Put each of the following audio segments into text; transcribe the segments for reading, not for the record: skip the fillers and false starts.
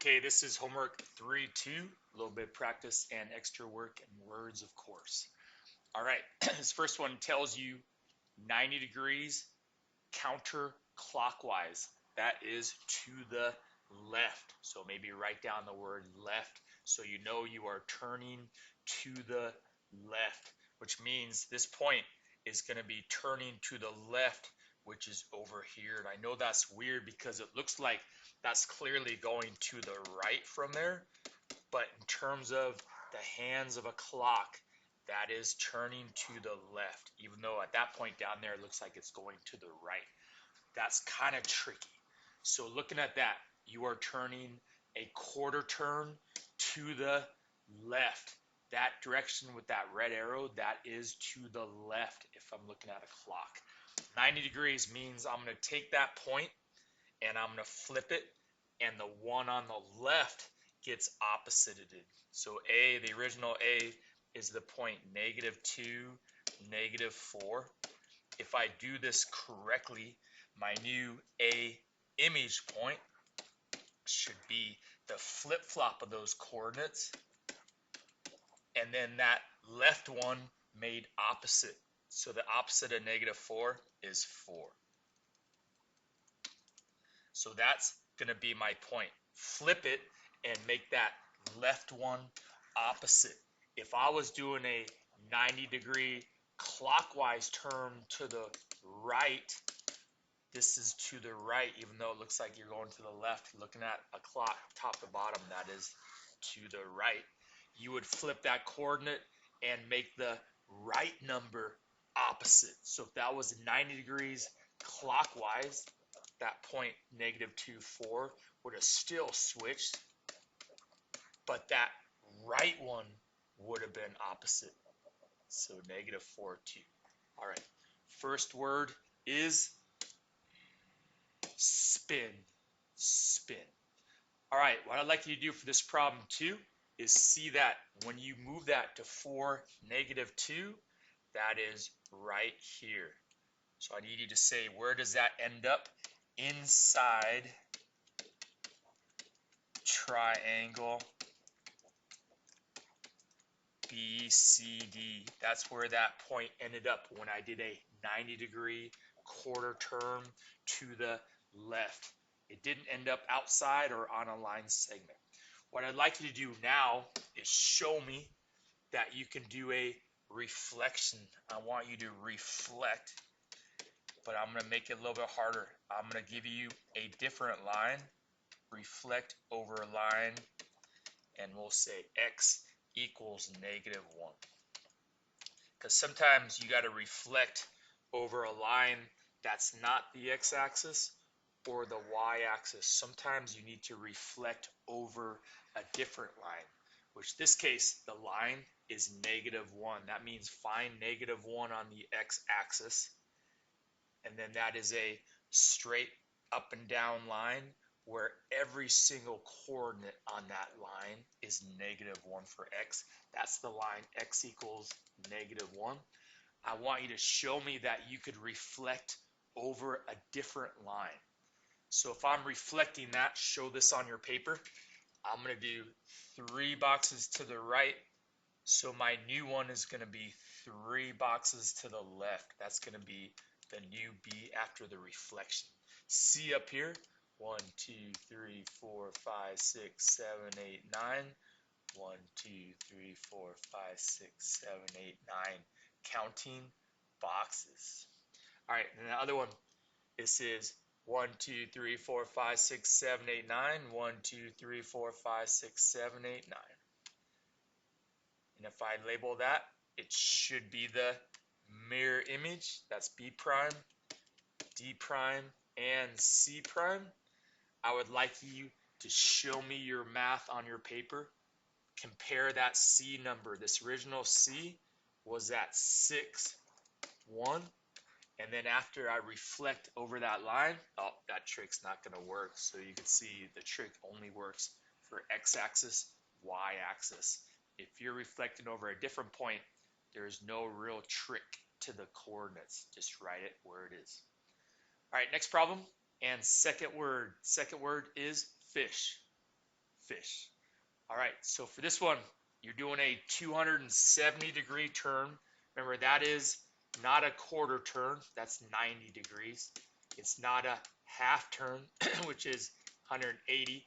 Okay, this is homework 3-2, a little bit of practice and extra work and words, of course. All right, this first one tells you 90 degrees counterclockwise. That is to the left. So maybe write down the word left so you know you are turning to the left, which means this point is going to be turning to the left, which is over here. And I know that's weird because it looks like that's clearly going to the right from there, but in terms of the hands of a clock, that is turning to the left, even though at that point down there it looks like it's going to the right. That's kind of tricky. So looking at that, you are turning a quarter turn to the left. That direction with that red arrow, that is to the left if I'm looking at a clock. 90 degrees means I'm going to take that point and I'm going to flip it, and the one on the left gets opposited. So A, the original A, is the point -2, -4. If I do this correctly, my new A image point should be the flip-flop of those coordinates, and then that left one made opposite. So the opposite of -4 is 4. So that's going to be my point. Flip it and make that left one opposite. If I was doing a 90-degree clockwise turn to the right, this is to the right, even though it looks like you're going to the left. Looking at a clock top to bottom, that is to the right. You would flip that coordinate and make the right number opposite. So if that was 90 degrees clockwise, that point -2, 4 would have still switched, but that right one would have been opposite. So -4, 2. All right. First word is spin. Spin. All right. What I'd like you to do for this problem too is see that when you move that to 4, -2, that is right here. So I need you to say, where does that end up? Inside triangle BCD. That's where that point ended up when I did a 90-degree quarter turn to the left. It didn't end up outside or on a line segment. What I'd like you to do now is show me that you can do a reflection. I want you to reflect, but I'm going to make it a little bit harder. I'm going to give you a different line. Reflect over a line, and we'll say x equals -1. Because sometimes you got to reflect over a line that's not the x-axis or the y-axis. Sometimes you need to reflect over a different line, which this case, the line is -1. That means find -1 on the x-axis, and then that is a straight up and down line where every single coordinate on that line is -1 for x. That's the line x equals -1. I want you to show me that you could reflect over a different line. So if I'm reflecting that, show this on your paper. I'm going to do 3 boxes to the right. So my new one is going to be 3 boxes to the left. That's going to be the new B after the reflection. C up here. 1, 2, 3, 4, 5, 6, 7, 8, 9. 1, 2, 3, 4, 5, 6, 7, 8, 9. Counting boxes. All right, and the other one, this is 1, 2, 3, 4, 5, 6, 7, 8, 9. 1, 2, 3, 4, 5, 6, 7, 8, 9. And if I label that, it should be the mirror image. That's B prime, D prime, and C prime. I would like you to show me your math on your paper. Compare that C number. This original C was at 6, 1. And then after I reflect over that line, oh, that trick's not going to work. So you can see the trick only works for x-axis, y-axis. If you're reflecting over a different point, there's no real trick to the coordinates. Just write it where it is. All right, next problem. And second word is fish. fish. All right, so for this one, you're doing a 270-degree turn. Remember, that is not a quarter turn, that's 90 degrees. It's not a half turn, which is 180.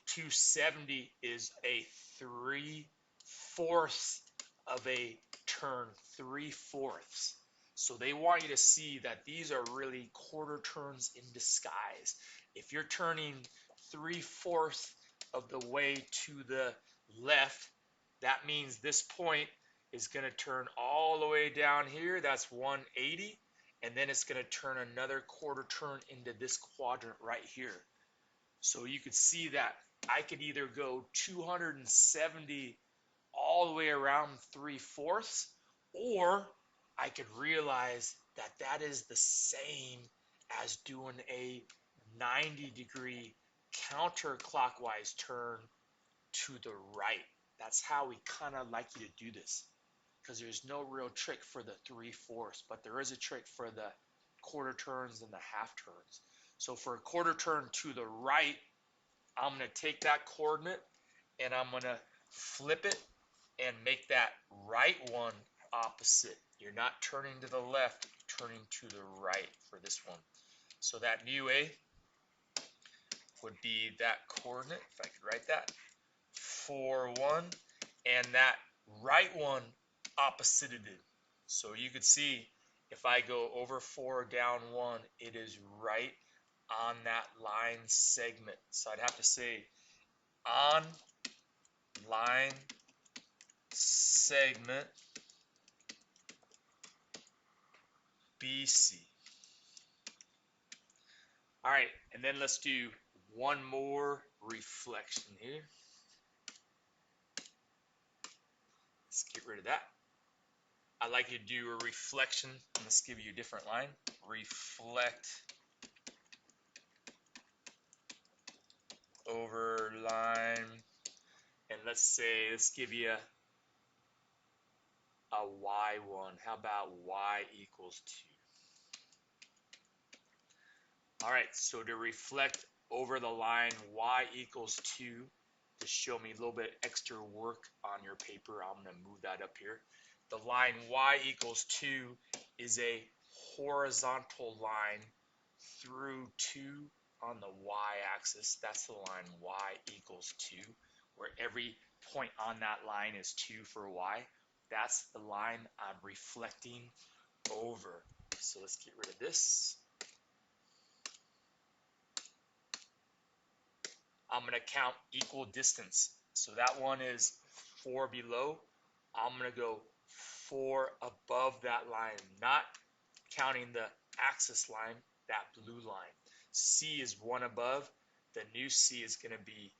270 is a 3/4 of a turn, 3/4. So they want you to see that these are really quarter turns in disguise. If you're turning 3/4 of the way to the left, that means this point is going to turn all the way down here. That's 180. And then it's going to turn another quarter turn into this quadrant right here. So you could see that I could either go 270 all the way around 3/4, or I could realize that that is the same as doing a 90-degree counterclockwise turn to the right. That's how we kind of like you to do this, because there's no real trick for the 3/4, but there is a trick for the quarter turns and the half turns. So for a quarter turn to the right, I'm going to take that coordinate and I'm going to flip it and make that right one opposite. You're not turning to the left, you're turning to the right for this one. So that new A would be that coordinate, if I could write that, 4, 1, and that right one opposited it. So you could see if I go over 4 down 1, it is right on that line segment. So I'd have to say on line segment BC. All right, and then let's do one more reflection here. Let's get rid of that. I like you to do a reflection. Let's give you a different line. Reflect over line. And let's give you a y1. How about y equals 2? All right, so to reflect over the line y equals 2, to show me a little bit extra work on your paper, I'm going to move that up here. The line y equals 2 is a horizontal line through 2 on the y-axis. That's the line y equals 2, where every point on that line is 2 for y. That's the line I'm reflecting over. So let's get rid of this. I'm going to count equal distance. So that one is 4 below. I'm going to go 4 above that line, not counting the axis line, that blue line. C is 1 above. The new C is going to be,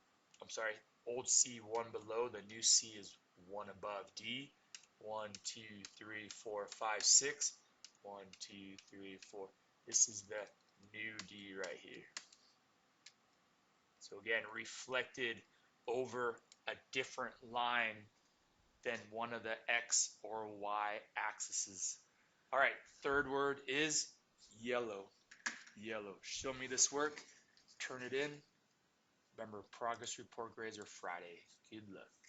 old C 1 below. The new C is 1 above. D, 1, 2, 3, 4, 5, 6. 1, 2, 3, 4. This is the new D right here. So again, reflected over a different line than one of the X or Y axes. All right, third word is yellow. Yellow. Show me this work. Turn it in. Remember, progress report grades are Friday. Good luck.